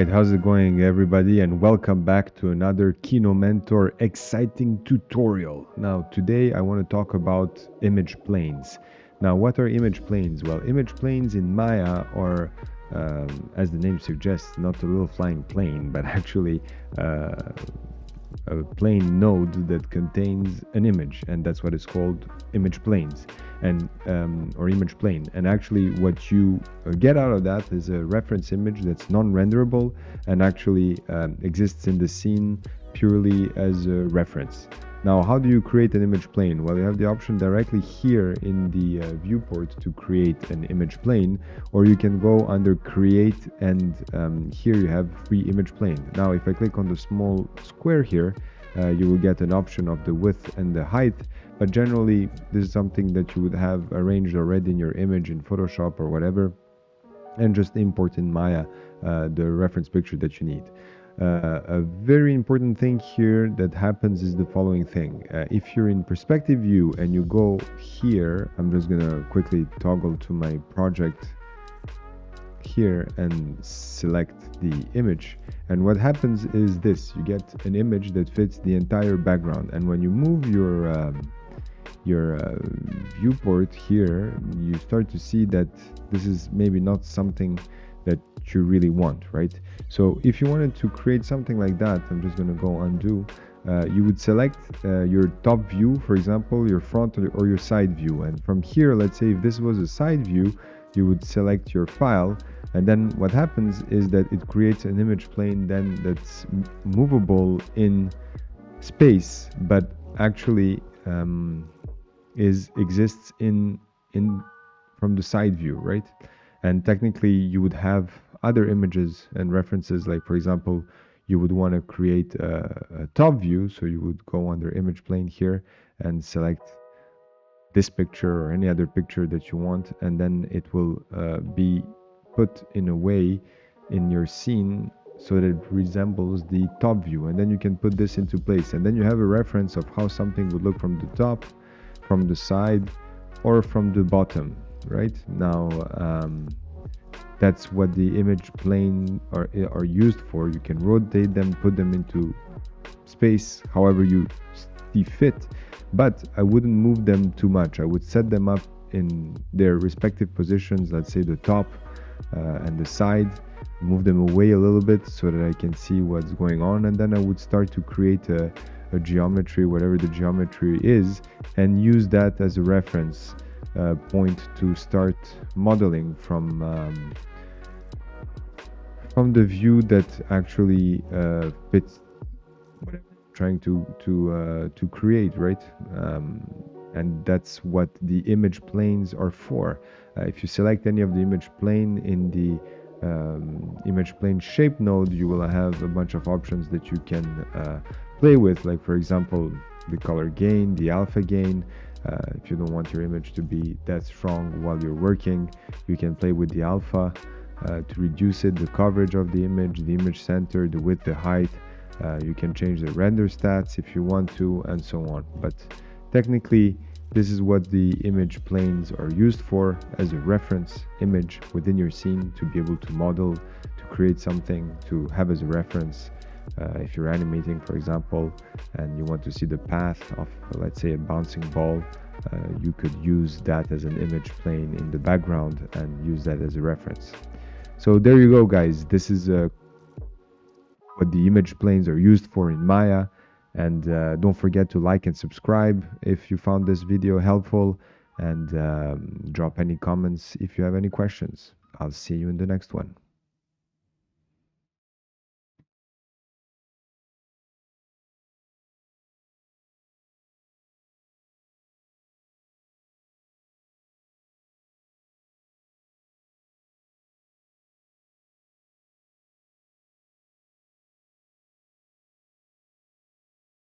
right, how's it going, everybody? And welcome back to another Kinomentor exciting tutorial. Now, today I want to talk about image planes. Now, what are image planes? Well, image planes in Maya are, as the name suggests, not a little flying plane, but actually a plane node that contains an image, and that's what is called image planes, and or image plane. And actually what you get out of that is a reference image that's non-renderable and actually exists in the scene purely as a reference. Now, how do you create an image plane? Well, you have the option directly here in the viewport to create an image plane, or you can go under create, and here you have free image plane. Now, if I click on the small square here, you will get an option of the width and the height, but generally this is something that you would have arranged already in your image in Photoshop or whatever, and just import in Maya the reference picture that you need. A very important thing here that happens is the following thing. If you're in perspective view and you go here, I'm just gonna quickly toggle to my project here and select the image, and what happens is this: you get an image that fits the entire background, and when you move your viewport here, you start to see that this is maybe not something that you really want, right? So if you wanted to create something like that, I'm just going to go undo. You would select your top view, for example, your front or your side view, and from here, let's say if this was a side view, you would select your file, and then what happens is that it creates an image plane then that's movable in space, but actually exists in from the side view, right? And technically you would have other images and references, like for example, you would want to create a top view, so you would go under image plane here and select this picture or any other picture that you want, and then it will be put in a way in your scene so that it resembles the top view, and then you can put this into place, and then you have a reference of how something would look from the top, from the side, or from the bottom. Right now, that's what the image plane are used for. You can rotate them, put them into space however you see fit, but I wouldn't move them too much. I would set them up in their respective positions, let's say the top and the side, move them away a little bit so that I can see what's going on, and then I would start to create a geometry, whatever the geometry is, and use that as a reference point to start modeling from the view that actually fits what I'm trying to create, right? And that's what the image planes are for. If you select any of the image plane in the image plane shape node, you will have a bunch of options that you can play with, like for example the color gain, the alpha gain. If you don't want your image to be that strong while you're working, you can play with the alpha to reduce it, the coverage of the image center, the width, the height. You can change the render stats if you want to, and so on. But technically, this is what the image planes are used for, as a reference image within your scene, to be able to model, to create something, to have as a reference. If you're animating, for example, and you want to see the path of, let's say, a bouncing ball, you could use that as an image plane in the background and use that as a reference. So there you go, guys. This is what the image planes are used for in Maya. And don't forget to like and subscribe if you found this video helpful, and drop any comments if you have any questions. I'll see you in the next one.